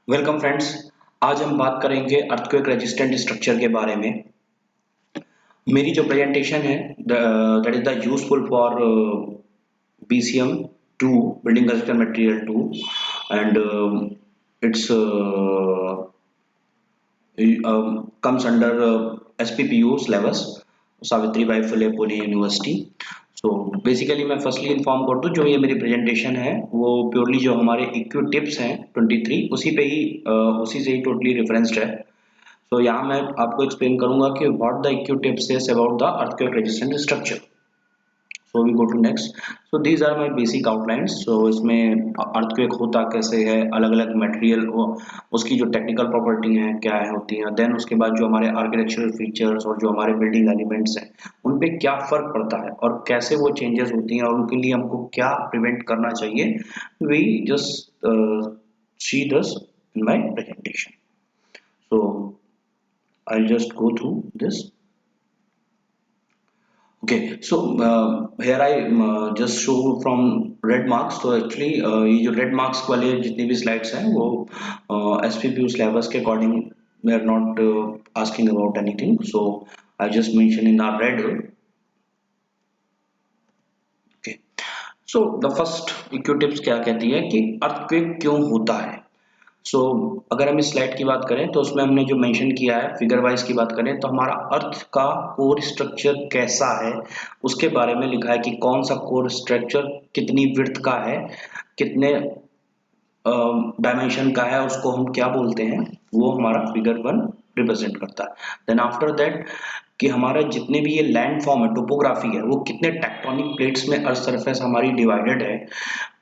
Welcome friends. आज हम बात करेंगे अर्थक्वेक रेजिस्टेंट स्ट्रक्चर के बारे में। मेरी जो प्रेजेंटेशन है that is the useful for BCM 2 building construction material 2 and it's comes under SPPU syllabus, Savitri by Phule Pune university. So basically मैं फर्स्टली इन्फॉर्म कर दूं, जो ये मेरी प्रेजेंटेशन है वो प्योरली जो हमारे इक्यू टिप्स हैं 23 उसी पे ही उसी से ही टोटली रेफरेंस्ड है। सो यहाँ मैं आपको एक्सप्लेन करूंगा कि what the EQ tips is about the earthquake resistant structure. So we go to next. So these are my basic outlines. So इसमें अर्थक्वेक होता कैसे है, अलग अलग मटेरियल, उसकी जो टेक्निकल प्रॉपर्टी हैं क्या है होती हैं, देन उसके बाद जो हमारे आर्किटेक्चरल फीचर्स और जो हमारे बिल्डिंग एलिमेंट्स हैं उन पे क्या फर्क पड़ता है और कैसे वो चेंजेस होती हैं और उनके लिए हमको क्या प्रिवेंट करना चाहिए। We just see this in my presentation. So I just go through this. Okay, so here I just show from red marks. तो actually ये जो red marks वाले जितनी भी slides हैं वो SPPU syllabus के according we are not asking about anything. So I just mention in our red. Okay, so the first EQ tips क्या कहती है कि earthquake क्यों होता है। अगर हम इस स्लाइड की बात करें तो उसमें हमने जो मेंशन किया है, फिगर वाइज की बात करें तो हमारा अर्थ का कोर स्ट्रक्चर कैसा है उसके बारे में लिखा है कि कौन सा कोर स्ट्रक्चर कितनी विड्थ का है, कितने डायमेंशन का है, उसको हम क्या बोलते हैं, वो हमारा फिगर 1 रिप्रेजेंट करता है। देन आफ्टर दैट कि हमारा जितने भी ये लैंड फॉर्म है, टोपोग्राफी है, वो कितने टेक्टोनिक प्लेट्स में अर्थ सरफेस हमारी डिवाइडेड है,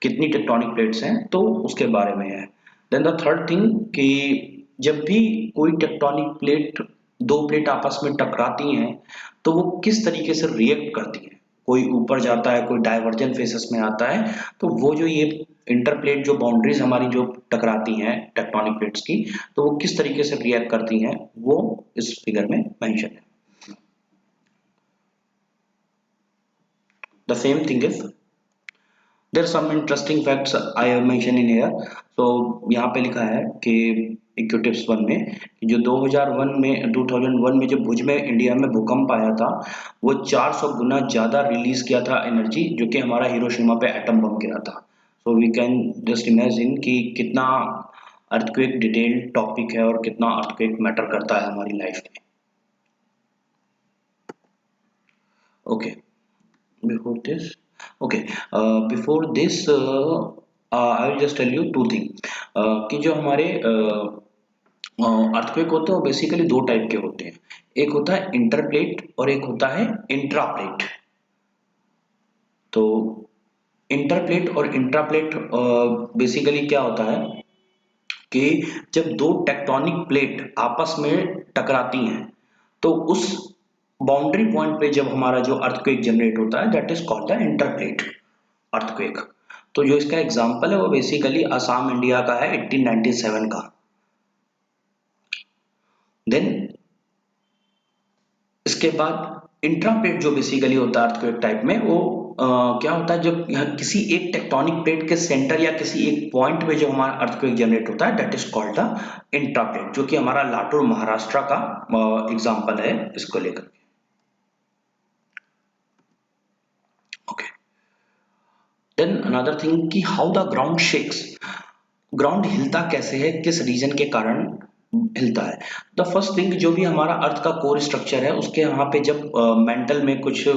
कितनी टेक्टोनिक प्लेट्स हैं, तो उसके बारे में है। देन द थर्ड थिंग कि जब भी कोई टेक्टोनिक प्लेट, दो प्लेट आपस में टकराती हैं तो वो किस तरीके से रिएक्ट करती है, कोई ऊपर जाता है, कोई डाइवर्जन फेसेस में आता है, तो वो जो ये इंटरप्लेट जो बाउंड्रीज हमारी जो टकराती हैं टेक्टोनिक प्लेट्स की, तो वो किस तरीके से रिएक्ट करती हैं वो इस फिगर में मेंशन है। The same thing is there are some interesting facts I have mention in here. तो यहाँ पे लिखा है कि इक्यू टिप्स 1 में कि जो 2001 में जो भुज में इंडिया में भूकंप आया था वो 400 गुना ज्यादा रिलीज किया था एनर्जी, जो कि हमारा हिरोशिमा पे एटम बम गिरा था। So we can just imagine कि कितना अर्थक्वेक डिटेल्ड टॉपिक है और कितना अर्थक्वेक मैटर करता है हमारी लाइफ में। Okay, before this, okay, before this I will just tell you two thing कि जो हमारे अर्थक्वेक होते हैं वो बेसिकली दो टाइप के होते हैं। एक होता है इंटरप्लेट और एक होता है इंट्राप्लेट। तो इंटरप्लेट और इंट्राप्लेट बेसिकली क्या होता है कि जब दो टेक्टोनिक प्लेट आपस में टकराती हैं तो उस बाउंड्री पॉइंट पे जब हमारा जो अर्थक्वेक जनरेट होता है that is called the interplate earthquake. तो जो इसका एग्जांपल है वो बेसिकली असम इंडिया का है 1897 का। देन इसके बाद इंट्राप्लेट जो बेसिकली होता है अर्थक्वेक टाइप में वो क्या होता है, जब किसी एक टेक्टोनिक प्लेट के सेंटर या किसी एक पॉइंट पे जो हमारा अर्थक्वेक जनरेट होता है दैट इज कॉल्ड द इंट्राप्लेट, जो कि हमारा लातूर महाराष्ट्र का एग्जांपल है इसको लेकर। ओके, देन अनदर थिंग कि how the ground shakes, ground हिलता कैसे है, किस रीजन के कारण हिलता है। द फर्स्ट थिंग, जो भी हमारा अर्थ का कोर स्ट्रक्चर है उसके यहाँ पे जब मेंटल में कुछ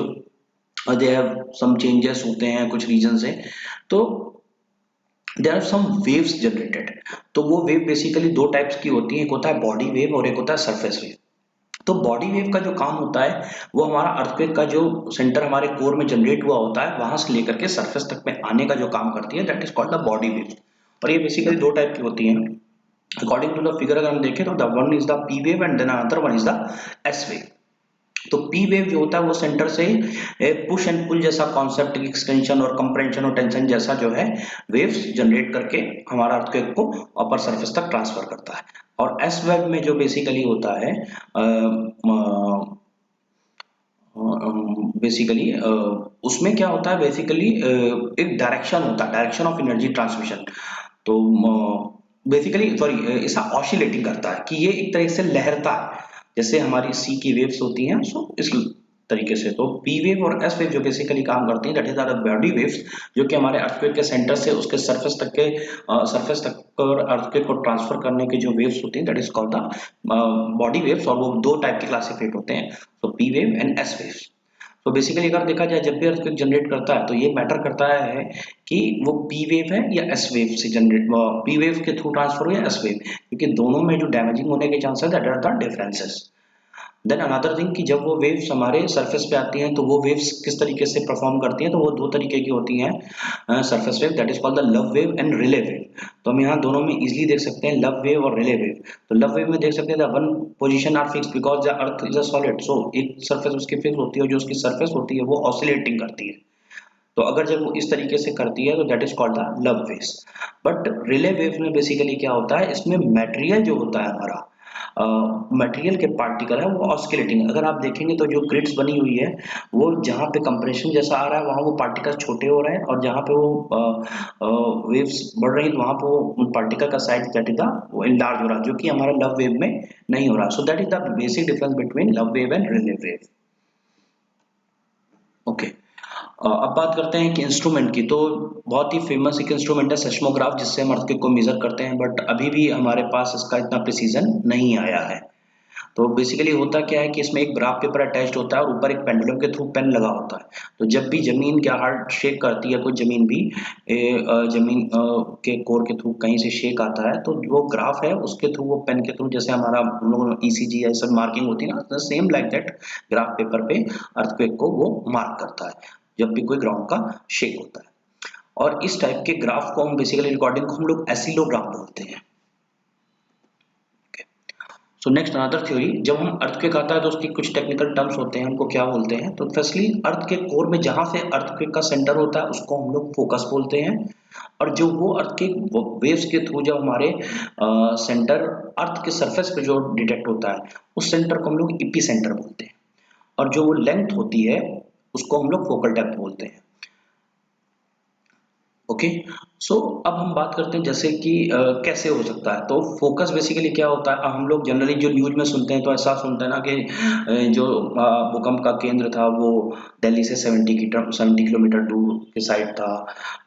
दे हैव सम चेंजेस होते हैं कुछ रीजन से, तो there are some waves generated. तो वो वेव बेसिकली दो टाइप्स की होती है, एक होता है बॉडी वेव और एक होता है सरफेस वेव। तो बॉडी वेव का जो काम होता है वो हमारा अर्थक्वेक का जो सेंटर हमारे कोर में जनरेट हुआ होता है वहां से लेकर के सरफेस तक में आने का जो काम करती है that is called the body wave. और ये बेसिकली दो टाइप की होती हैं अकॉर्डिंग टू द फिगर। अगर हम देखें तो the one is the P wave and then another one is the S wave. तो पी वेव जो होता है वो सेंटर से पुश एंड पुल जैसा कॉन्सेप्ट, एक्सटेंशन और कंप्रेंशन और टेंशन जैसा जो है वेव्स जनरेट करके हमारा अर्थक्वेक को अपर सरफेस तक ट्रांसफर करता है। और एस वेव में जो बेसिकली होता है बेसिकली उसमें क्या होता है, बेसिकली एक डायरेक्शन होता है, डायरेक्शन ऑफ एनर्जी ट्रांसमिशन। तो बेसिकली सॉरी ऐसा ऑसिलेटिंग करता है कि ये एक तरह से लहरता है, जैसे हमारी सी की वेव्स होती हैं। सो इस तरीके से तो पी वेव और एस वेव जो बेसिकली काम करती हैं, that is our body waves, जो कि हमारे अर्थक्वेक के सेंटर से उसके सरफेस तक और अर्थक्वेक को ट्रांसफर करने के जो वेव्स होती हैं, that is called the body waves. और वो दो टाइप के क्लासिफाइड होते हैं, तो P wave and S waves. तो बेसिकली अगर देखा जाए, जब भी अर्थक्वेक जनरेट करता है तो ये मैटर करता है कि वो पी वेव है या एस वेव से जनरेट, पी वेव के थ्रू ट्रांसफर हो या एस वेव, क्योंकि दोनों में जो डैमेजिंग होने के chances that are the differences. Then another thing कि जब वो वेव्स हमारे सरफेस पे आती हैं तो वो वेव्स किस तरीके से परफॉर्म करती हैं, तो वो दो तरीके की होती हैं surface wave, that is called the love wave and Rayleigh wave. तो हम यहाँ दोनों में इजीली देख सकते हैं, लव वेव और रिले वेव। तो लव वेव में देख सकते हैं the one position are fix because the earth is a solid, so एक सरफेस उसकी फिक्स होती है और जो उसकी सरफेस होती है वो ऑसिलेटिंग करती है। तो अगर जब वो इस तरीके से करती है तो that is called the love waves. But relay wave में बेसिकली क्या होता है, इसमें मटेरियल जो होता है हमारा, मटेरियल के पार्टिकल है वो ऑस्किलेटिंग। अगर आप देखेंगे तो जो ग्रिड्स बनी हुई है, वो जहाँ पे कंप्रेशन जैसा आ रहा है वहाँ वो पार्टिकल छोटे हो रहे हैं, और जहाँ पे वो वेव्स बढ़ रही है तो वहाँ पे वो पार्टिकल का साइज दैट इज द वो इनलार्ज हो रहा है, जो कि हमारा लव वेव में नहीं हो रहा। सो that is the basic difference between love wave and Rayleigh wave. Okay, अब बात करते हैं कि इंस्ट्रूमेंट की। तो बहुत ही फेमस एक इंस्ट्रूमेंट है सेस्मोग्राफ, जिससे हम अर्थक्वेक को मेजर करते हैं, बट अभी भी हमारे पास इसका इतना प्रिसीजन नहीं आया है। तो बेसिकली होता क्या है कि इसमें एक ग्राफ पेपर अटैच्ड होता है और ऊपर एक पेंडुलम के थ्रू पेन लगा होता है। तो जब भी जमीन क्या हार्ड शेक करती है, कोई जमीन भी जमीन के कोर के थ्रू कहीं से शेक आता है, तो वो ग्राफ है उसके थ्रू, वो पेन के थ्रू, जैसे हमारा हम लोग ईसीजी या सब मार्किंग होती है ना, same like that graph paper पे अर्थक्वेक को वो मार्क करता है जब भी कोई ग्राउंड का शेक होता है। और इस टाइप के ग्राफ को हम बेसिकली रिकॉर्डिंग को हम लोग एसिलोग्राफ बोलते हैं। सो नेक्स्ट अनदर थ्योरी, जब हम अर्थक्वेक आता है तो उसकी कुछ टेक्निकल टर्म्स होते हैं, हमको क्या बोलते हैं। तो फर्स्टली अर्थ के कोर में जहां से अर्थक्वेक का सेंटर होता है उसको हम लोग फोकस बोलते हैं। और जो वो अर्थ के वेव्स के थ्रू जब हमारे सेंटर अर्थ के सरफेस पे जो डिटेक्ट होता है, उस सेंटर को हम लोग इपी सेंटर बोलते हैं। और जो वो लेंथ होती है उसको हम लोग फोकल डेप्थ बोलते हैं। ओके, सो अब हम बात करते हैं जैसे कि कैसे हो सकता है। तो फोकस बेसिकली क्या होता है, हम लोग जनरली जो न्यूज में सुनते हैं तो ऐसा सुनते हैं ना कि जो भूकंप का केंद्र था वो दिल्ली से 70 किलोमीटर दूर के साइड था।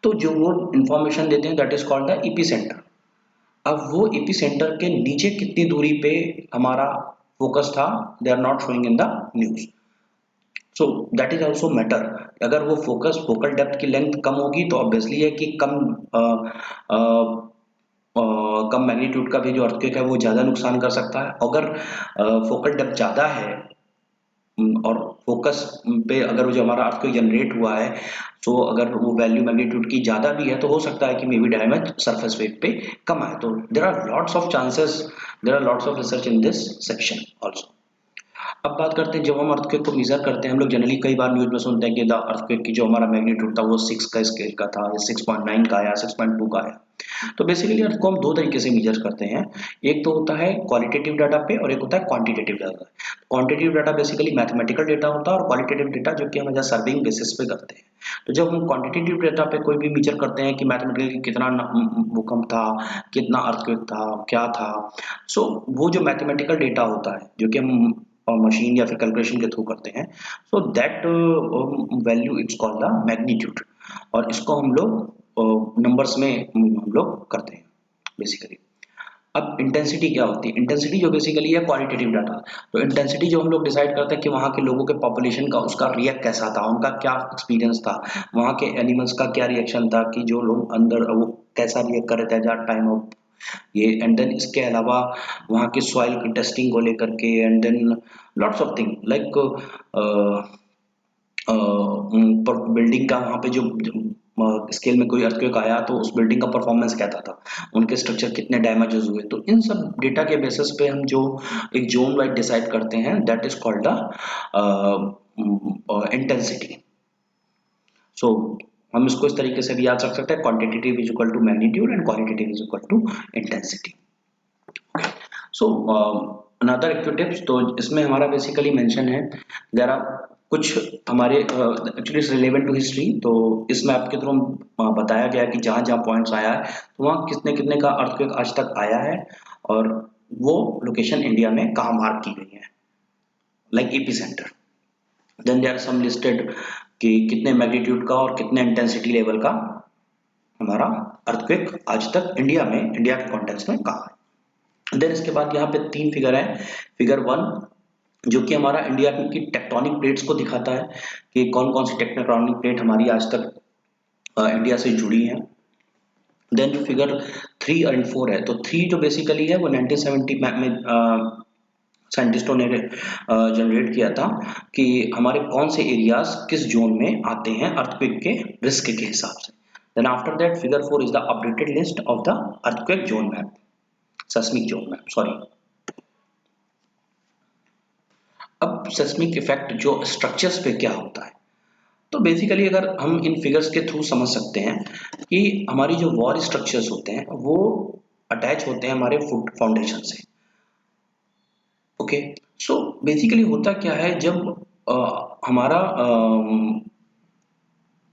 तो जो वो इंफॉर्मेशन देते हैं that is called the EP centre. अब वो इपी सेंटर के नीचे कितनी दूरी पे हमारा फोकस था, they are not showing in the news. So that is also matter. अगर वो फोकस फोकल डेप्थ की लेंथ कम होगी तो ऑब्वियसली है कि अ, अ, कम मैग्नीट्यूड का भी जो अर्थक्वेक है वो ज्यादा नुकसान कर सकता है। अगर फोकल डेप्थ ज्यादा है और फोकस पे अगर वो जो हमारा अर्थक्वेक जनरेट हुआ है, तो अगर वो वैल्यू मैग्नीट्यूड की ज्यादा भी है तो हो सकता है कि may be damage surface wave पे कम आए। तो there are lots of chances, there are lots of research in this section also. अब बात करते हैं जब हम अर्थक्वेक को मेजर करते हैं, हम लोग जनरली कई बार न्यूज में सुनते हैं कि द अर्थक्वेक की जो हमारा मैग्नीट्यूड था वो 6 का स्केल का था, या 6.9 का आया, 6.2 का आया। तो बेसिकली अर्थ को हम दो तरीके से मेजर करते हैं। एक तो होता है क्वालिटेटिव डाटा पे और एक होता है quantitative data. Quantitative data basically mathematical data होता है, और क्वालिटेटिव डेटा जो कि हम एज सर्विंग बेसिस पे करते हैं। तो जब हम क्वांटिटेटिव डेटा पे कोई भी मेजर करते हैं कि मैथमेटिकली कितना भूकंप था, कितना अर्थक्वेक था, क्या था, सो वो जो मैथमेटिकल डेटा होता है जो कि हम मशीन या फिर कैलकुलेशन के थ्रू करते हैं, so that value it's called the magnitude. और इसको हम लोग नंबर्स में हम लोग करते हैं बेसिकली। अब इंटेंसिटी क्या होती है, इंटेंसिटी जो बेसिकली है क्वालिटेटिव डाटा। तो इंटेंसिटी जो हम लोग डिसाइड करते हैं कि वहाँ के लोगों के पॉपुलेशन का उसका रिएक्ट कैसा था, उनका क्या एक्सपीरियंस था, वहाँ के एनिमल्स का क्या रिएक्शन था, कि जो लोग अंदर वो कैसा रिएक्ट कर रहे थे एट टाइम ऑफ ये। एंड देन इसके अलावा वहाँ की सॉइल की टेस्टिंग को लेकर के, and then lots of thing like building का वहाँ पे जो स्केल में कोई अर्थक्वेक आया तो उस बिल्डिंग का परफॉर्मेंस कैसा था, उनके स्ट्रक्चर कितने डैमेजेस हुए। तो इन सब डेटा के बेसिस पे हम जो एक जोन वाइज डिसाइड करते हैं that is called the intensity. So हम इसको इस तरीके से भी याद रख सकते हैं, quantitative is equal to magnitude and qualitative is equal to intensity. So another active tips, तो इसमें हमारा बेसिकली मेंशन है देयर आर कुछ हमारे एक्चुअली रिलेवेंट टू हिस्ट्री, तो इस मैप के थ्रू बताया गया कि जहाँ जहाँ पॉइंट्स आया है तो वहाँ कितने कितने का अर्थक्वेक आज तक आया है, और वो लोकेशन इंडिया में कहाँ मार्क की गई है, like epicentre. Then there are some listed कि कितने मैग्नीट्यूड का और कितने इंटेंसिटी लेवल का हमारा अर्थक्वेक आज तक इंडिया में, इंडिया के कॉन्टेक्स्ट में कहाँ है। देन इसके बाद यहाँ पे 3 फिगर है। फिगर 1 जो कि हमारा इंडिया की टेक्टोनिक प्लेट्स को दिखाता है कि कौन कौन सी टेक्टोनिक प्लेट हमारी आज तक इंडिया से जुड़ी है। देन जो फिगर 3 एंड 4 है, तो 3 जो बेसिकली है वो 1970 में साइंटिस्टों ने जनरेट किया था कि हमारे कौन से एरियाज किस जोन में आते हैं अर्थक्वेक के रिस्क के हिसाब से। Then after that figure 4 is the updated list of the earthquake zone map, seismic zone map, sorry. अब सेस्मिक इफेक्ट जो स्ट्रक्चर्स पे क्या होता है, तो बेसिकली अगर हम इन फिगर्स के थ्रू समझ सकते हैं कि हमारी जो वॉल स्ट्रक्चर्स होते हैं वो अटैच होते हैं हमारे फुट फाउंडेशन से। ओके, सो बेसिकली होता क्या है, जब हमारा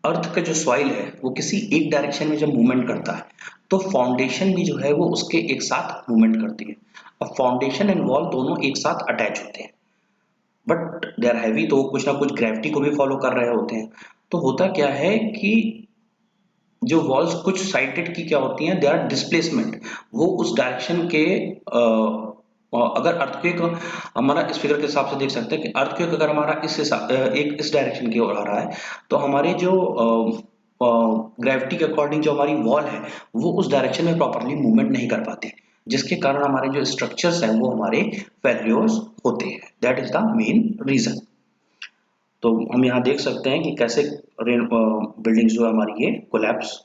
अर्थ का जो सॉइल है वो किसी एक डायरेक्शन में जब मूवमेंट करता है तो फाउंडेशन भी जो है वो उसके एक साथ मूवमेंट करती है। अब फाउंडेशन एंड वॉल दोनों एक साथ अटैच होते हैं, बट दे आर हैवी, तो कुछ ना कुछ ग्रेविटी को भी फॉलो कर रहे होते हैं। तो होता क्या है कि जो वॉल्स कुछ साइडेड की क्या होती हैं, दे आर डिस्प्लेसमेंट, वो उस डायरेक्शन के अगर अर्थक्वेक हमारा इस फिगर के हिसाब से देख सकते हैं कि अर्थक्वेक अगर हमारा एक इस डायरेक्शन की ओर आ रहा है तो हमारे जो ग्रेविटी के अकॉर्डिंग जो हमारी वॉल है वो उस डायरेक्शन में प्रॉपरली मूवमेंट नहीं कर पाती, जिसके कारण हमारे जो स्ट्रक्चर्स हैं वो हमारे फेल्योर्स होते हैं। That is the main reason. तो हम यहाँ देख सकते हैं कि कैसे बिल्डिंग्स जो हमारी ये कोलैप्स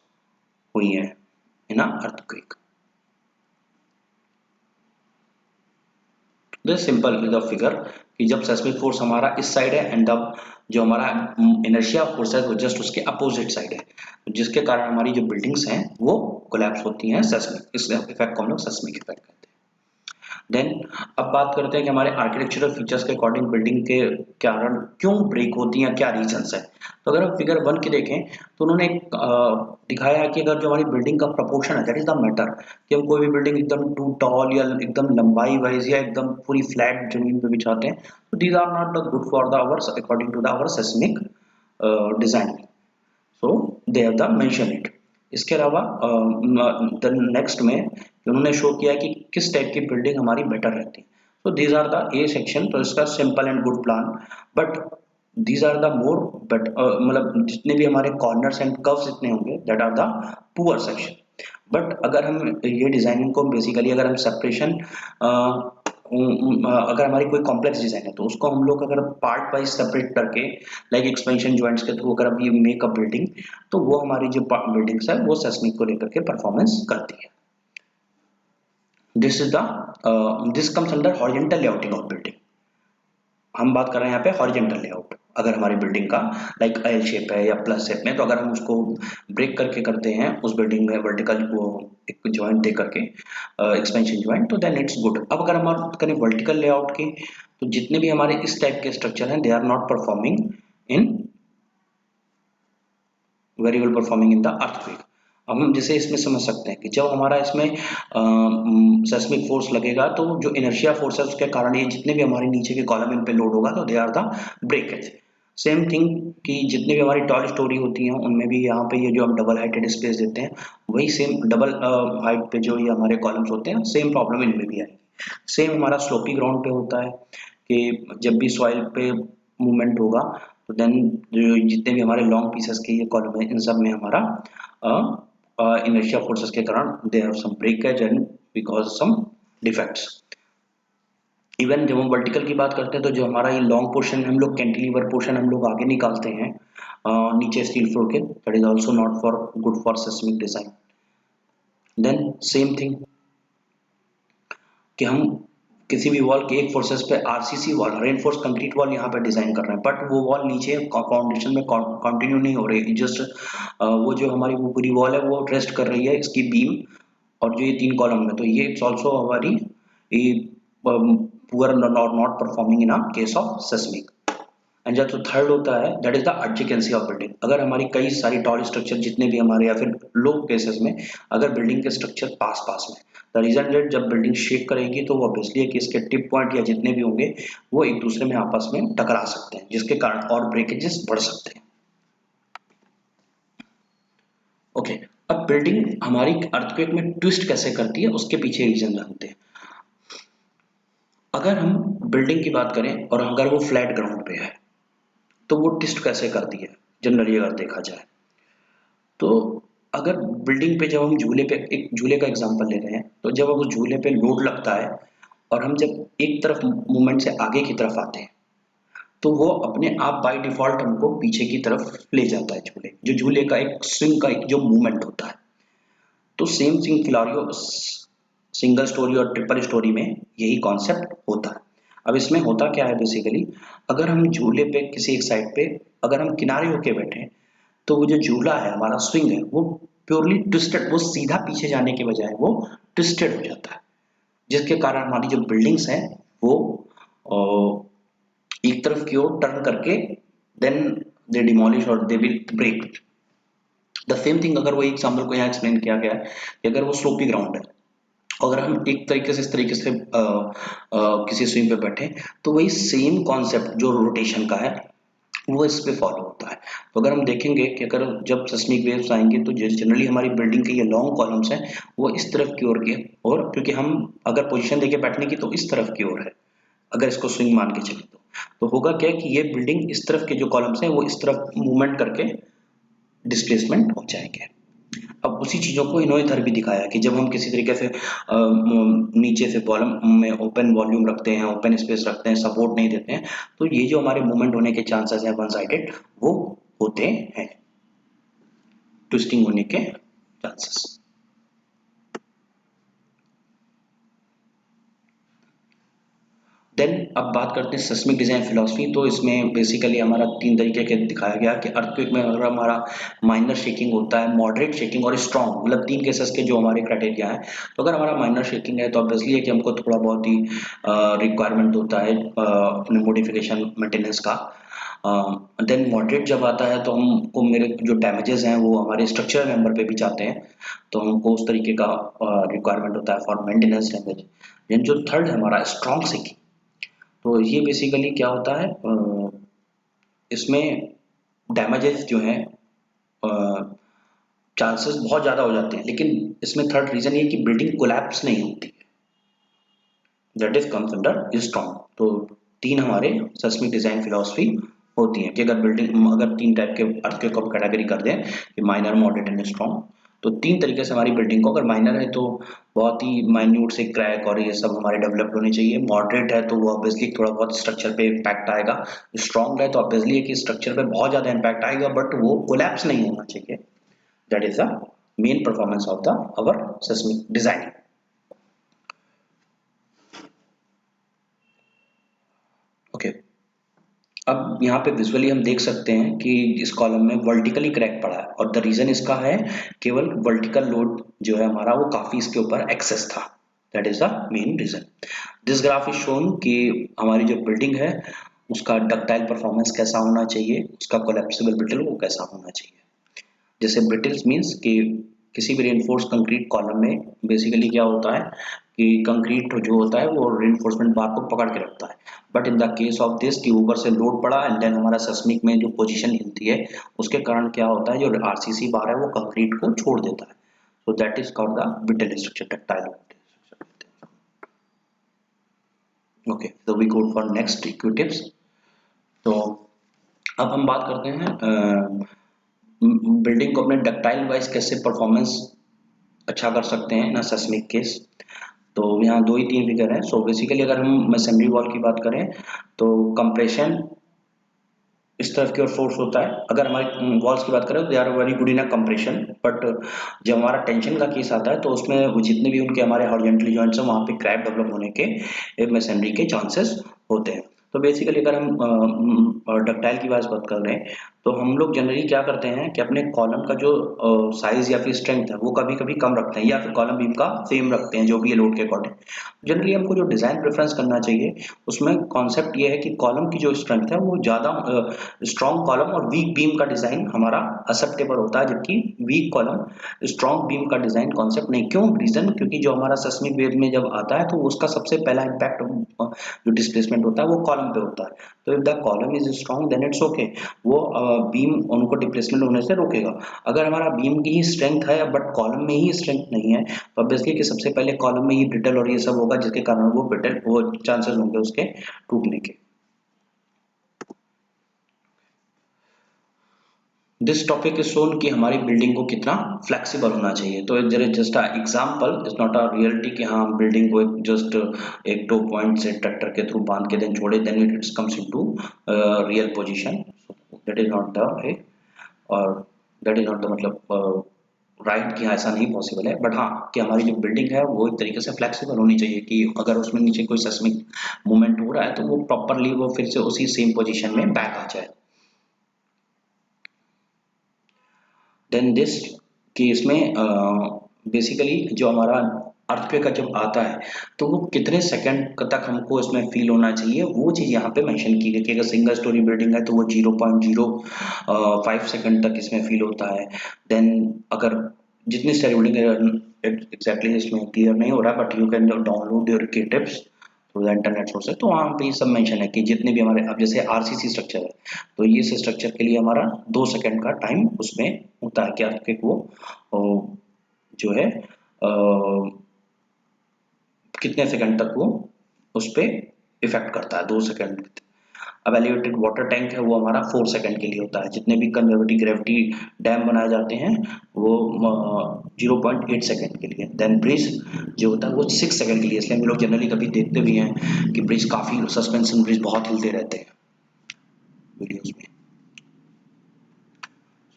हुई है in earthquake. This simple with the figure कि जब सेस्मिक फोर्स हमारा इस साइड है एंड द जो हमारा इनर्शिया फोर्स है वो जस्ट उसके अपोजिट साइड है, जिसके कारण हमारी जो बिल्डिंग्स हैं वो कोलैप्स होती हैं सेस्मिक, इस इफेक्ट को हम लोग सेस्मिक इफेक्ट कहते हैं। देन अब बात करते हैं कि हमारे आर्किटेक्चरल फीचर्स के अकॉर्डिंग बिल्डिंग के कारण क्यों ब्रेक होती हैं, क्या रीजंस है। तो अगर हम फिगर 1 की देखें तो उन्होंने दिखाया है कि अगर जो हमारी बिल्डिंग का प्रपोर्शन है, दैट इज द मैटर, कि हम कोई भी बिल्डिंग एकदम टू टॉल या एकदम लंबाई वाइज या एकदम पूरी फ्लैट जमीन पे बिछाते हैं तो these are not the good for the ours according to the our seismic design, so they have the mention it. इसके अलावा नेक्स्ट में उन्होंने शो किया कि किस टाइप की बिल्डिंग हमारी बेटर रहती है। तो these are the A section, तो इसका simple and good plan, but these are the more but मतलब जितने भी हमारे कॉर्नर्स एंड कर्व्स जितने होंगे that are the poor section. But अगर हम ये डिजाइनिंग को बेसिकली अगर हम सेपरेशन अगर हमारी कोई कॉम्प्लेक्स डिजाइन है तो उसको हम लोग अगर पार्ट वाइज सेपरेट करके लाइक एक्सपेंशन जॉइंट्स के थ्रू अगर हम ये मेक अ बिल्डिंग तो वो हमारी जो बिल्डिंग्स है वो सेस्मिक को लेकर के परफॉर्मेंस करती है। This is the this comes under horizontal layouting of building. हम बात कर रहे हैं यहाँ पे हॉरिजॉन्टल लेआउट, अगर हमारी बिल्डिंग का लाइक एल शेप है या प्लस शेप में, तो अगर हम उसको ब्रेक करके करते हैं उस बिल्डिंग में वर्टिकल वो एक जॉइंट दे करके एक्सपेंशन जॉइंट, तो देन इट्स गुड। अब अगर हम बात करें वर्टिकल लेआउट की तो जितने भी हमारे इस टाइप के स्ट्रक्चर हैं they are not performing in very well performing in the earthquake. अब हम जैसे इसमें समझ सकते हैं कि जब हमारा इसमें सेस्मिक फोर्स लगेगा तो जो इनर्शिया फोर्स है उसके कारण ये जितने भी हमारे नीचे के कॉलम इन पे लोड होगा तो they are the breakage. Same thing कि जितने भी हमारी टॉल स्टोरी होती हैं उनमें भी यहाँ पे ये जो हम डबल हाइटेड स्पेस देते हैं वही सेम डबल हाइट पे जो ये हमारे कॉलम्स होते हैं सेम प्रॉब्लम इनमें भी आएगी। सेम हमारा स्लोपी ग्राउंड पे होता है कि जब भी सॉइल पे मूवमेंट होगा तो देन जो जितने भी हमारे लॉन्ग पीसेस के ये कॉलम है इन सब में हमारा इनर्शिया फोर्सेस के कारण they have some breakage and because some defects. Even जब हम वर्टिकल की बात करते हैं तो जो हमारा ये लॉन्ग पोर्शन हम लोग कैंटिलीवर पोर्शन हम लोग आगे निकालते हैं नीचे स्टील फ्लोर के, that is also not for good for seismic design. Then same thing कि हम किसी भी वॉल के एक फोर्सेस पे RCC wall reinforce concrete wall यहाँ पे डिजाइन कर रहे हैं बट वो वॉल नीचे फाउंडेशन में कंटिन्यू नहीं हो रही, जस्ट वो जो हमारी वो पूरी वॉल है वो रेस्ट कर रही है इसकी बीम और जो ये 3 कॉलम में, तो ये इट्स आल्सो हमारी poor not performing in a case of seismic. And जो थर्ड होता है that is the adjacency of building. अगर हमारी कई सारी टॉल स्ट्रक्चर जितने भी हमारे या फिर लो केसेस में अगर बिल्डिंग के स्ट्रक्चर पास पास में, द रीजन दैट जब बिल्डिंग शेक करेगी तो वो ऑब्वियसली है कि इसके टिप पॉइंट या जितने भी होंगे वो एक दूसरे में आपस में टकरा सकते हैं, जिसके कारण और ब्रेकेजेस बढ़ सकते हैं। ओके, अब बिल्डिंग हमारी अर्थक्वेक में ट्विस्ट कैसे करती है उसके पीछे रीजन जानते हैं। अगर हम बिल्डिंग की बात करें और अगर वो फ्लैट ग्राउंड पे है तो वो ट्विस्ट कैसे करती है जनरली अगर देखा जाए तो। अगर बिल्डिंग पे जब हम झूले पे एक झूले का एग्जांपल ले रहे हैं तो जब उस झूले पे लोड लगता है और हम जब एक तरफ मूवमेंट से आगे की तरफ आते हैं तो वो अपने आप बाय डिफॉल्ट हमको पीछे की तरफ ले जाता है झूले, जो झूले का एक स्विंग का एक जो मूवमेंट होता है। तो सेम थिंग फिलारियो सिंगल स्टोरी और ट्रिपल स्टोरी में यही कॉन्सेप्ट होता है। अब इसमें होता क्या है बेसिकली, अगर हम झूले पे किसी एक साइड पे अगर हम किनारे होके बैठे हैं तो वो जो झूला है हमारा स्विंग है वो प्योरली ट्विस्टेड, वो सीधा पीछे जाने के बजाय वो ट्विस्टेड हो जाता है, जिसके कारण हमारी जो बिल्डिंग्स हैं वो एक तरफ की ओर टर्न करके देन दे डिमोलिश और they will break. The same thing अगर वो एग्जाम्पल को यहाँ एक्सप्लेन किया गया है कि अगर वो स्लोपी ग्राउंड है, अगर हम एक तरीके से इस तरीके से किसी स्विंग पे बैठे तो वही सेम कॉन्सेप्ट जो रोटेशन का है वो इस पे फॉलो होता है। तो अगर हम देखेंगे कि अगर जब सिस्मिक वेव्स आएंगे तो जनरली हमारी बिल्डिंग के ये लॉन्ग कॉलम्स हैं वो इस तरफ की ओर के, और क्योंकि हम अगर पोजीशन देके बैठने की तो इस तरफ की ओर है, अगर इसको स्विंग मान के चले तो होगा क्या कि ये बिल्डिंग इस तरफ के जो कॉलम्स हैं वो इस तरफ मूवमेंट करके डिस्प्लेसमेंट हो जाएंगे। अब उसी चीजों को इन्होंने इधर भी दिखाया कि जब हम किसी तरीके से नीचे से कॉलम में ओपन वॉल्यूम रखते हैं, ओपन स्पेस रखते हैं, सपोर्ट नहीं देते हैं तो ये जो हमारे मूवमेंट होने के चांसेस हैं वन साइडेड वो होते हैं, ट्विस्टिंग होने के चांसेस। देन अब बात करते हैं सिस्मिक डिजाइन फिलॉसफी। तो इसमें बेसिकली हमारा तीन तरीके के दिखाया गया कि अर्थक्वेक में अगर हमारा माइनर शेकिंग होता है, मॉडरेट शेकिंग और स्ट्रॉन्ग, मतलब तीन केसेस के जो हमारे क्राइटेरिया हैं। तो अगर हमारा माइनर शेकिंग है तो ऑब्वियसली है कि हमको थोड़ा बहुत ही रिक्वायरमेंट होता है अपने मॉडिफिकेशन मेंटेनेंस का। देन मॉडरेट जब आता है तो हमको मेरे जो डैमेजेस हैं वो हमारे स्ट्रक्चरल मेंबर पे भी जाते हैं, तो हमको उस तरीके का रिक्वायरमेंट होता है फॉर मेंटेनेंस डैमेज। देन जो थर्ड है हमारा स्ट्रॉन्ग शेकिंग, तो ये बेसिकली क्या होता है इसमें डैमेजेस जो हैं चांसेस बहुत ज़्यादा हो जाते हैं, लेकिन इसमें थर्ड रीज़न ये कि बिल्डिंग कोलैप्स नहीं होती है, that is comes under strong. तो तीन हमारे सिस्मिक डिज़ाइन फिलॉसफी होती है कि अगर बिल्डिंग अगर तीन टाइप के अर्थक्वेक को कैटेगरी कर दें कि माइनर, मॉडरेट एंड स्ट्रॉन्ग, तो तीन तरीके से हमारी बिल्डिंग को, अगर माइनर है तो बहुत ही माइन्यूट से क्रैक और ये सब हमारे डेवलप होने चाहिए, मॉडरेट है तो वो ऑब्वियसली थोड़ा बहुत स्ट्रक्चर पे इम्पैक्ट आएगा, स्ट्रॉन्ग है तो ऑब्वियसली है कि स्ट्रक्चर पे बहुत ज़्यादा इम्पैक्ट आएगा बट वो कोलैप्स नहीं होना चाहिए। That is the main performance of the our seismic design. Okay, अब यहाँ पे विजुअली हम देख सकते हैं कि इस कॉलम में वर्टिकली क्रैक पड़ा है और द रीजन इसका है केवल वर्टिकल लोड जो है हमारा वो काफी इसके ऊपर एक्सेस था, that is the main reason. This graph is shown कि हमारी जो बिल्डिंग है उसका डक्टाइल परफॉर्मेंस कैसा होना चाहिए, उसका कोलैप्सिबल ब्रिटल वो कैसा होना चाहिए। जैसे ब्रिटल्स मीन्स कि किसी भी रेनफोर्स कंक्रीट कॉलम में बेसिकली क्या होता है कि कंक्रीट जो होता है वो रेनफोर्समेंट बार को पकड़ के रखता है, but in the case of this कि ऊपर से लोड पड़ा एंड देन हमारा सिस्मिक में जो पोजीशन हिलती है उसके कारण क्या होता है जो आरसीसी बार है वो कंक्रीट को छोड़ देता है, so that is called the brittle structure, ductile structure. Okay, so we go for next equatives. तो अब हम बात करते हैं बिल्डिंग को अपने डक्टाइल वाइज कैसे परफॉर्मेंस अच्छा कर सकते हैं ना सिस्मिक केस। तो यहाँ दो ही तीन फिगर हैं। सो बेसिकली अगर हम मैसनरी वॉल की बात करें तो कंप्रेशन इस तरफ की ओर फोर्स होता है, अगर हमारी वॉल्स की बात करें तो they are very good in a compression, but जब हमारा टेंशन का केस आता है तो उसमें वो जितने भी उनके हमारे हॉरिजॉन्टली जॉइंट्स हैं वहाँ पे क्रैक डेवलप होने के मैसनरी के चांसेस होते हैं। तो बेसिकली अगर हम डक्टाइल की बात कर रहे हैं तो हम लोग जनरली क्या करते हैं कि अपने कॉलम का जो साइज या फिर स्ट्रेंथ है वो कभी कभी कम रखते हैं, या फिर कॉलम बीम का सेम रखते हैं जो भी है लोड के अकॉर्डिंग। जनरली हमको जो डिजाइन प्रेफरेंस करना चाहिए उसमें कॉन्सेप्ट ये है कि कॉलम की जो स्ट्रेंथ है वो ज्यादा स्ट्रॉन्ग कॉलम और वीक बीम का डिजाइन हमारा एक्सेप्टेबल होता है, जबकि वीक कॉलम स्ट्रॉन्ग बीम का डिजाइन कॉन्सेप्ट नहीं। क्यों? रीजन क्योंकि जो हमारा सेस्मिक वेव में जब आता है तो उसका सबसे पहला इम्पैक्ट जो डिस्प्लेसमेंट होता है वो कॉलम पे होता है। तो if the column is strong then it's okay, वो बीम उनको डिप्लेसमेंट होने से रोकेगा। अगर हमारा बीम की ही स्ट्रेंथ है बट कॉलम में ही स्ट्रेंथ नहीं है तो ऑब्वियसली कि सबसे पहले कॉलम में ही ब्रिटल और ये सब होगा, जिसके कारण वो ब्रिटल वो चांसेस होंगे उसके टूटने के। दिस टॉपिक इज शोन कि हमारी बिल्डिंग को कितना फ्लेक्सिबल होना चाहिए। तो there is just a example, it's not a reality कि हाँ बिल्डिंग को जस्ट एक दो पॉइंट से ट्रैक्टर के थ्रू बांध के देन छोड़े then it comes into real position. That is not the way, और दैट इज नॉट द मतलब राइट कि हाँ ऐसा नहीं पॉसिबल है। बट हाँ कि हमारी जो बिल्डिंग है वो एक तरीके से फ्लेक्सिबल होनी चाहिए कि अगर उसमें नीचे कोई सेस्मिक मूवमेंट हो रहा है तो वो प्रॉपरली वो फिर से उसी सेम पोजीशन में बैक आ जाए। देन दिस कि इसमें बेसिकली जो हमारा अर्थक्वेक का जब आता है तो वो कितने सेकंड तक हमको इसमें फील होना चाहिए वो चीज़ यहाँ पे मेंशन की गई कि अगर सिंगल स्टोरी बिल्डिंग है तो वो 0.05 सेकंड तक इसमें फील होता है। देन अगर जितनी सारी बिल्डिंग है एग्जैक्टली इसमें क्लियर नहीं हो रहा but you can download your key tips through the internet sources. तो वहाँ पे ये सब मेंशन है कि जितने भी हमारे अब जैसे आरसीसी स्ट्रक्चर है तो ये स्ट्रक्चर के लिए हमारा 2 सेकंड का टाइम उसमें होता है कि अर्थक्वेक वो जो है कितने सेकंड तक वो उस पर इफेक्ट करता है 2 सेकंड। अब एलिवेटेड वाटर टैंक है वो हमारा 4 सेकंड के लिए होता है। जितने भी कंजर्वेटिव ग्रेविटी डैम बनाए जाते हैं वो 0.8 सेकंड के लिए। देन ब्रिज जो होता है वो 6 सेकंड के लिए, इसलिए हम लोग जनरली कभी देखते भी हैं कि ब्रिज काफी सस्पेंशन ब्रिज बहुत हिलते रहते हैं वीडियोस में।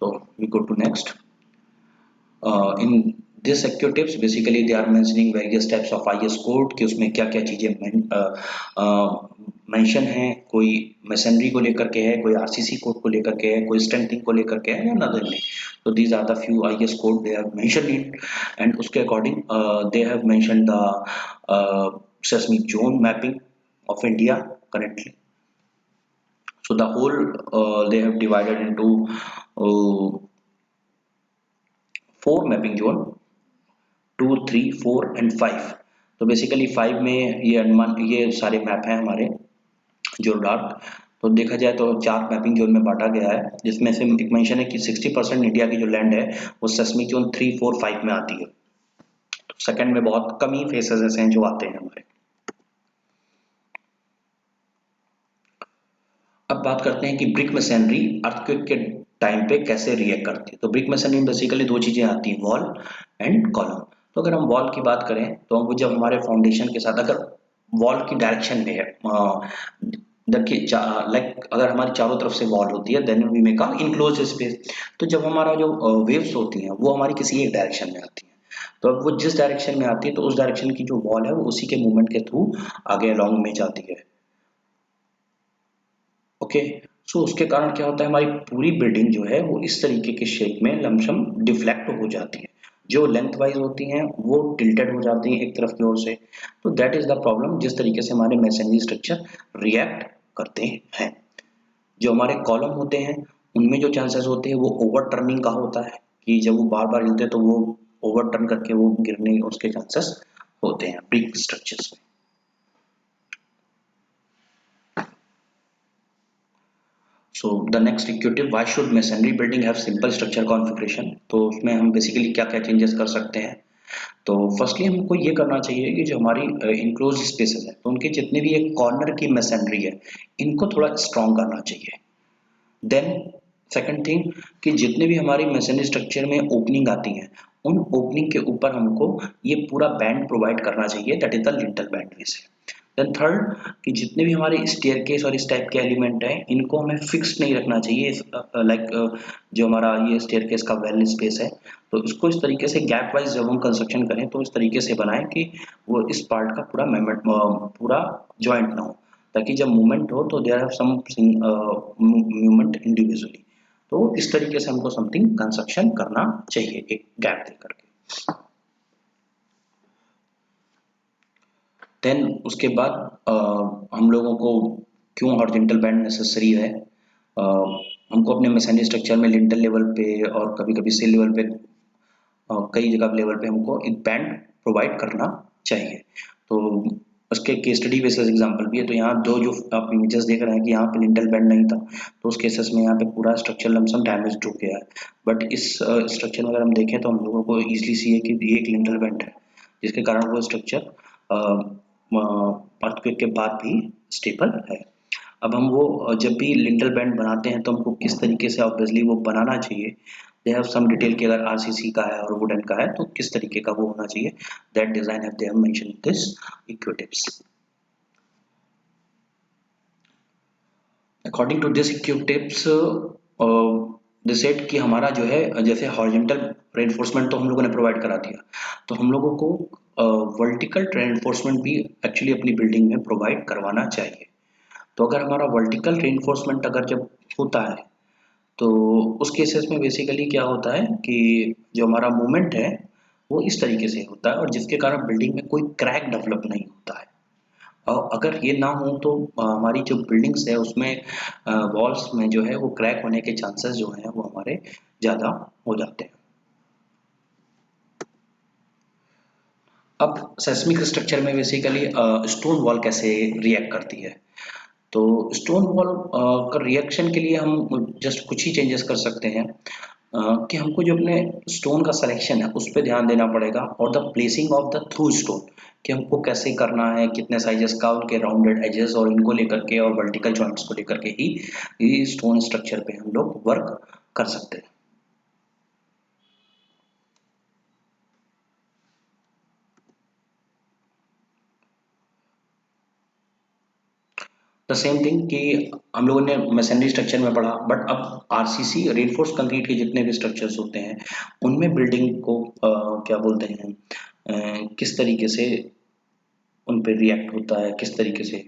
So we go to next. In this activities basically they are mentioning various types of IS code कि उसमें क्या क्या चीजें मेंशन है। कोई मशीनरी को लेकर के है, कोई आरसीसी कोड को लेकर के है, कोई स्ट्रेंथिंग को लेकर के है या नदर नहीं। तो these are the few IS code they have mentioned it and उसके according they have mentioned the seismic zone mapping of India currently. So the whole they have divided into 4 mapping zone, 2, 3, 4 and 5। तो basically 5 में ये अनुमान ये सारे map हैं हमारे जो डार्क। तो देखा जाए तो 4 मैपिंग जोन में बांटा गया है, जिसमें से एक मेंशन है कि 60% इंडिया की जो लैंड है वो सेस्मिक जोन 3, 4, 5 में आती है। तो सेकंड में बहुत कम ही फेसेस ऐसे हैं जो आते हैं हमारे। अब बात करते हैं कि ब्रिक मशीनरी अर्थक्वेक के टाइम पे कैसे रिएक्ट करती है। तो ब्रिक मशीनरी में बेसिकली 2 चीजें आती हैं, वॉल एंड कॉलम। तो अगर हम वॉल की बात करें तो हम जब हमारे फाउंडेशन के साथ अगर वॉल की डायरेक्शन में है देखिए लाइक अगर हमारी चारों तरफ से वॉल होती है then we make a enclosed space. तो जब हमारा जो वेव्स होती हैं वो हमारी किसी एक डायरेक्शन में आती हैं, तो अब वो जिस डायरेक्शन में आती है तो उस डायरेक्शन की जो वॉल है वो उसी के मूवमेंट के थ्रू आगे अलॉन्ग में जाती है। ओके, सो उसके कारण क्या होता है हमारी पूरी बिल्डिंग जो है वो इस तरीके के शेप में लमसम डिफ्लेक्ट हो जाती है। जो लेंथ वाइज होती हैं वो टिल्टेड हो जाती हैं एक तरफ की ओर से। तो दैट इज द प्रॉब्लम जिस तरीके से हमारे मैसनरी स्ट्रक्चर रिएक्ट करते हैं। जो हमारे कॉलम होते हैं उनमें जो चांसेस होते हैं वो ओवर टर्निंग का होता है कि जब वो बार बार हिलते हैं तो वो ओवर टर्न करके वो गिरने उसके चांसेस होते हैं ब्रिक स्ट्रक्चर्स में। So the next equative, why should masonry building have simple structure configuration. तो उसमें हम बेसिकली क्या क्या चेंजेस कर सकते हैं। तो फर्स्टली हमको ये करना चाहिए कि जो हमारी इनक्लोज स्पेसेस है तो उनके जितने भी एक कॉर्नर की मशीनरी है इनको थोड़ा स्ट्रॉन्ग करना चाहिए। देन सेकंड थिंग कि जितने भी हमारी मशीनरी स्ट्रक्चर में ओपनिंग आती है उन ओपनिंग के ऊपर हमको ये पूरा बैंड प्रोवाइड करना चाहिए, that is the lintel band से। देन थर्ड कि जितने भी हमारे स्टेयरकेस और इस टाइप के एलिमेंट हैं इनको हमें फिक्स नहीं रखना चाहिए। लाइक जो हमारा ये स्टेयरकेस का वेल स्पेस है तो इसको इस तरीके से गैप वाइज जब हम कंस्ट्रक्शन करें तो इस तरीके से बनाएं कि वो इस पार्ट का पूरा पूरा जॉइंट ना हो, ताकि जब मूवमेंट हो तो there have some movement individually. तो इस तरीके से हमको समथिंग कंस्ट्रक्शन करना चाहिए एक गैप दे करके। देन उसके बाद हम लोगों को क्यों हॉरिजॉन्टल बैंड नेसेसरी है, हमको अपने मैसनरी स्ट्रक्चर में लिंटल लेवल पे और कभी कभी सिल लेवल पे कई जगह लेवल पे हमको एक बैंड प्रोवाइड करना चाहिए। तो उसके केस स्टडी बेसिस एग्जांपल भी है। तो यहाँ दो जो आप इमेजेस देख रहे हैं कि यहाँ पे लिंटल बैंड नहीं था, तो उस केसेस में यहाँ पे पूरा स्ट्रक्चर लमसम डैमेज हो गया है। बट इस स्ट्रक्चर में अगर हम देखें तो हम लोगों को ईजिली सी है कि ये एक लिंटल बैंड है, जिसके कारण वो स्ट्रक्चर अर्थक्वेक के बाद भी स्टेबल है। अब हम वो जब भी लिंटल बैंड बनाते हैं तो हमको किस तरीके से ऑब्वियसली वो बनाना चाहिए, दे हैव सम डिटेल कि अगर आरसीसी का है और वुडन का है तो किस तरीके का वो होना चाहिए, that design have they have mention this equatives. According to this equatives they said कि हमारा जो है जैसे हॉरिजॉन्टल रेनफोर्समेंट तो हम लोगों ने प्रोवाइड करा दिया, तो हम लोगों को वर्टिकल रेनफोर्समेंट भी एक्चुअली अपनी बिल्डिंग में प्रोवाइड करवाना चाहिए। तो अगर हमारा वर्टिकल रेनफोर्समेंट अगर जब होता है तो उस केसेस में बेसिकली क्या होता है कि जो हमारा मूवमेंट है वो इस तरीके से होता है और जिसके कारण बिल्डिंग में कोई क्रैक डेवलप नहीं होता है। और अगर ये ना हो तो हमारी जो बिल्डिंग्स है उसमें वॉल्स में जो है वो क्रैक होने के चांसेस जो हैं वो हमारे ज़्यादा हो जाते हैं। अब सेस्मिक स्ट्रक्चर में बेसिकली स्टोन वॉल कैसे रिएक्ट करती है, तो स्टोन वॉल का रिएक्शन के लिए हम जस्ट कुछ ही चेंजेस कर सकते हैं कि हमको जो अपने स्टोन का सिलेक्शन है उस पर ध्यान देना पड़ेगा और the placing of the through stone कि हमको कैसे करना है, कितने साइजेस का, उनके राउंडेड एजेस और इनको लेकर के और वर्टिकल जॉइंट्स को लेकर के ही ये स्टोन स्ट्रक्चर पे हम लोग वर्क कर सकते हैं। द सेम थिंग कि हम लोगों ने मैसनरी स्ट्रक्चर में पढ़ा, बट अब आरसीसी रेनफोर्स कंक्रीट के जितने भी स्ट्रक्चर्स होते हैं उनमें बिल्डिंग को क्या बोलते हैं, किस तरीके से उन पे रिएक्ट होता है, किस तरीके से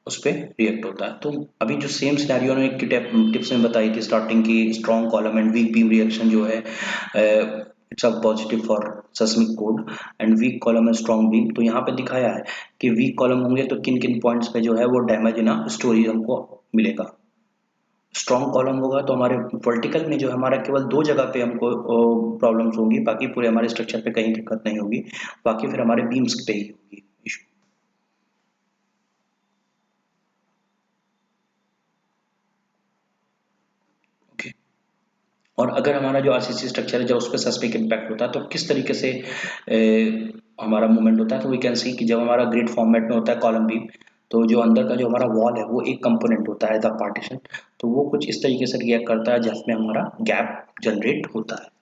उस पे रिएक्ट होता है। तो अभी जो सेम सिनेरियो ने एक टिप्स में बताई थी स्टार्टिंग की, strong column and weak beam reaction जो है it's a positive for seismic code and weak column and strong beam. तो यहाँ पे दिखाया है कि वीक कॉलम होंगे तो किन किन पॉइंट्स पे जो है वो डैमेज ना स्टोरी हमको मिलेगा। स्ट्रॉन्ग कॉलम होगा तो हमारे वर्टिकल में जो हमारा केवल दो जगह पे हमको प्रॉब्लम्स होंगी, बाकी पूरे हमारे स्ट्रक्चर पे कहीं दिक्कत नहीं होगी, बाकी फिर हमारे बीम्स पे ही होगी इशू। ओके। और अगर हमारा जो आरसीसी स्ट्रक्चर है जब उस पर सस्पेक इम्पैक्ट होता है तो किस तरीके से हमारा मूवमेंट होता है, तो वी कैन सी कि जब हमारा ग्रिड फॉर्मेट में होता है कॉलम बीम, तो जो अंदर का जो हमारा वॉल है वो एक कंपोनेंट होता है द पार्टीशन, तो वो कुछ इस तरीके से रिएक्ट करता है जिसमें हमारा गैप जनरेट होता है।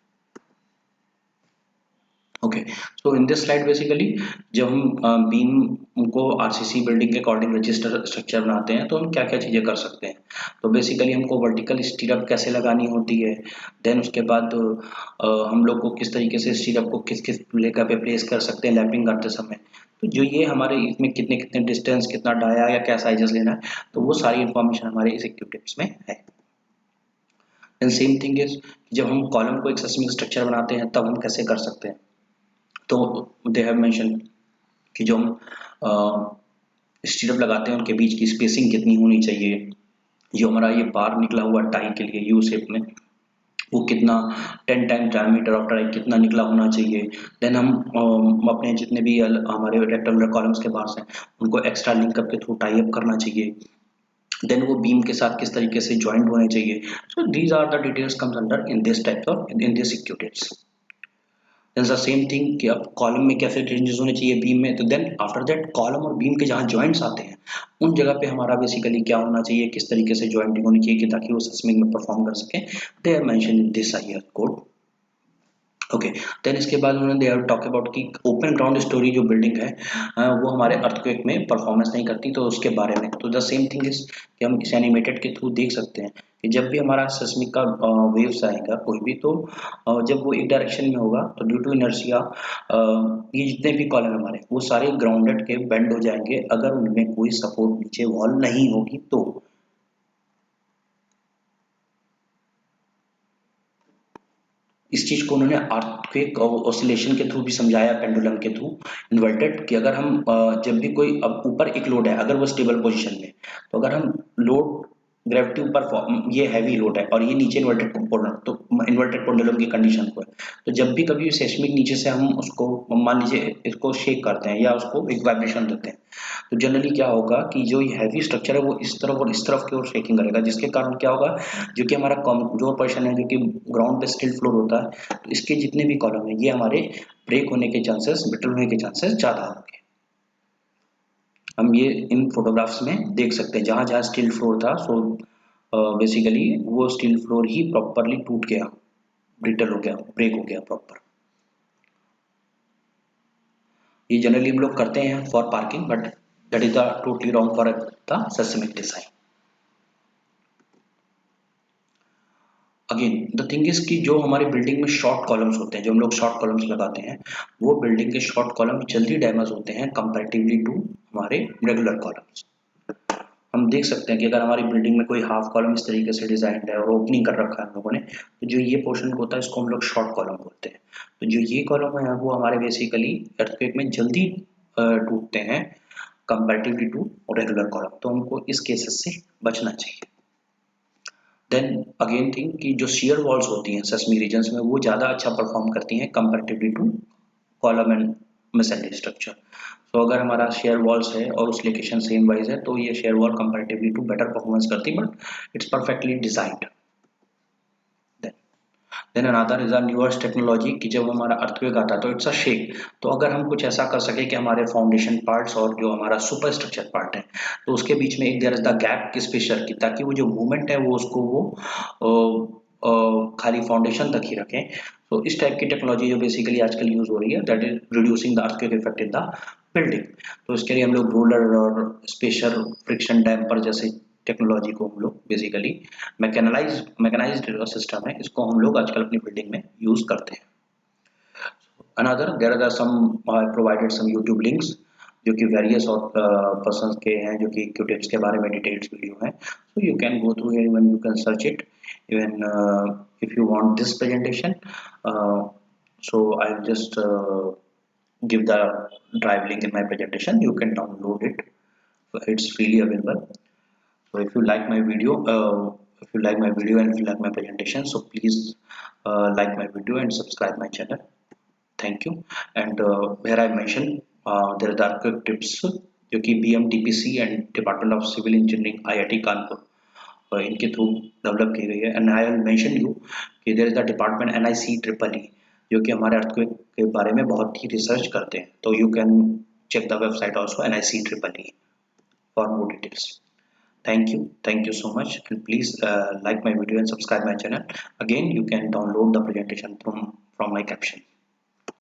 Okay, so in this slide basically जब हम बीम को आरसीसी बिल्डिंग के अकॉर्डिंग रजिस्टर स्ट्रक्चर बनाते हैं तो हम क्या क्या चीज़ें कर सकते हैं। तो बेसिकली हमको वर्टिकल स्टीरअप कैसे लगानी होती है, देन उसके बाद हम लोग को किस तरीके से स्टीरअप को किस किस जगह पे प्लेस कर सकते हैं लैपिंग करते समय, तो जो ये हमारे इसमें कितने कितने डिस्टेंस, कितना डाया या क्या साइजेस लेना है, तो वो सारी इंफॉर्मेशन हमारे इस इक्विप्स में है। एंड सेम थिंग इज जब हम कॉलम को एक सिस्टमिक स्ट्रक्चर बनाते हैं तब हम कैसे कर सकते हैं, तो दे हैव मेंशन कि जो हम स्टीरअप लगाते हैं उनके बीच की स्पेसिंग कितनी होनी चाहिए, जो हमारा ये बार निकला हुआ टाई के लिए यू शेप में वो कितना 10 टाइम डायमीटर ऑफ टाई कितना निकला होना चाहिए। देन हम अपने जितने भी हमारे रेक्टेंगुलर कॉलम्स के पास हैं उनको एक्स्ट्रा लिंक करके थ्रू टाई अप करना चाहिए। देन वो बीम के साथ किस तरीके से ज्वाइंट होने चाहिए। So these are the details comes under in this types of in this equitates. Then the same thing कि अब कॉलम में कैसे चेंजेस होने चाहिए बीम में, तो देन आफ्टर दैट कॉलम और बीम के जहाँ जॉइंट्स आते हैं उन जगह पे हमारा बेसिकली क्या होना चाहिए, किस तरीके से जॉइंटिंग होनी चाहिए कि ताकि वो सिस्मिक में परफॉर्म कर सके, they are mention in this I code. Okay, then इसके बाद उन्होंने दे हैव टॉक अबाउट कि ओपन ग्राउंड स्टोरी जो बिल्डिंग है वो हमारे अर्थक्वेक में परफॉर्मेंस नहीं करती, तो उसके बारे में तो द सेम थिंग इज कि हम इस एनिमेटेड के थ्रू देख सकते हैं कि जब भी हमारा सेस्मिक का वेव्स आएगा कोई भी, तो जब वो एक डायरेक्शन में होगा तो ड्यू टू इनर्शिया ये जितने भी कॉलम हमारे वो सारे ग्राउंडेड के बेंड हो जाएंगे अगर उनमें कोई सपोर्ट नीचे वॉल नहीं होगी तो। इस चीज को उन्होंने अर्थक्वेक ऑसिलेशन के थ्रू भी समझाया, पेंडुलम के थ्रू इन्वर्टेड, कि अगर हम जब भी कोई अब ऊपर एक लोड है अगर वो स्टेबल पोजीशन में, तो अगर हम लोड ग्रेविटी ऊपर ये हैवी लोड है और ये नीचे इन्वर्टेड कंपोनेंट, तो इन्वर्टेड पेंडुलम की कंडीशन को है, तो जब भी कभी सेस्मिक नीचे से हम उसको मान लीजिए इसको शेक करते हैं या उसको एक वाइब्रेशन देते हैं, तो जनरली क्या होगा कि जो ये हैवी स्ट्रक्चर है वो इस तरफ और इस तरफ की ओर शेकिंग करेगा, जिसके कारण क्या होगा, जो कि हमारा कमजोर पोर्शन है जो कि ग्राउंड पे स्टिल फ्लोर होता है, तो इसके जितने भी कॉलम है ये हमारे ब्रेक होने के चांसेस, ब्रिटल होने के चांसेस ज्यादा होंगे। हम ये इन फोटोग्राफ्स में देख सकते हैं, जहां जहां स्टील फ्लोर था, सो बेसिकली वो स्टील फ्लोर ही प्रॉपरली टूट गया, ब्रिटल हो गया, ब्रेक हो गया प्रॉपर। ये जनरली हम लोग करते हैं for parking, but that is the totally wrong for the seismic design. Again the thing is कि जो हमारी बिल्डिंग में शॉर्ट कॉलम्स होते हैं, जो हम लोग शॉर्ट कॉलम्स लगाते हैं, वो बिल्डिंग के शॉर्ट कॉलम जल्दी डैमेज होते हैं कंपैरेटिवली टू हमारे रेगुलर कॉलम्स। हम देख सकते हैं कि अगर हमारी बिल्डिंग में कोई हाफ कॉलम इस तरीके से डिजाइन है और ओपनिंग कर रखा है हम लोगों ने, तो जो ये पोर्शन होता है इसको हम लोग शॉर्ट कॉलम बोलते हैं। तो जो ये कॉलम है वो हमारे बेसिकली अर्थक्वेक में जल्दी टूटते हैं कंपैरेटिवली टू रेगुलर कॉलम, तो हमको इस केसेस से बचना चाहिए। देन अगेन थिंग कि जो शियर वॉल्स होती हैं सेस्मिक रीजन्स में वो ज़्यादा अच्छा परफॉर्म करती हैं comparatively to column and masonry structure. तो अगर हमारा शेयर वॉल्स है और उस लोकेशन सेम वाइज है तो ये shear wall comparatively to better performance करती है, but it's perfectly designed. Then another is a newers technology कि जब हमारा अर्थक्वेक आता है तो इट्स अ शेक, तो अगर हम कुछ ऐसा कर सके कि हमारे फाउंडेशन पार्ट्स और जो हमारा सुपर स्ट्रक्चर पार्ट है तो उसके बीच में एक देयर इज द गैप की स्पेशर की, ताकि वो जो मूवमेंट है वो उसको वो खाली फाउंडेशन तक ही रखें। तो इस टाइप की टेक्नोलॉजी जो बेसिकली आजकल यूज हो रही है, that is reducing the earthquake effect in the building. तो इसके लिए हम लोग रोलर और स्पेशल फ्रिक्शन डैम्पर जैसे टेक्नोलॉजी को हम लोग बेसिकली मैकेनाइज्ड सिस्टम है, इसको हम लोग आजकल अपनी बिल्डिंग में यूज करते हैं। Another there are some provided some YouTube links जो कि वेरियस और पर्सन के हैं जो कि क्यूटिप्स के बारे में डिटेल्स वीडियो हैं, so you can go through here when you can search it even if you want this presentation, so I'll just give the drive link in my presentation, you can download it, so it's freely available. So if you like my video, and if you like my presentation, so please like my video and subscribe my channel. Thank you. And where I mentioned there are the quick tips जो कि BMTPC and department of civil engineering IIT Kanpur इनके थ्रू develop की गई है। And I will mention you कि there is the department NICEEE जो कि हमारे अर्थक्वेक के बारे में बहुत ही रिसर्च करते हैं, तो you can check the website also NICEEE for more details. Thank you so much, and please like my video and subscribe my channel. Again, you can download the presentation from my caption.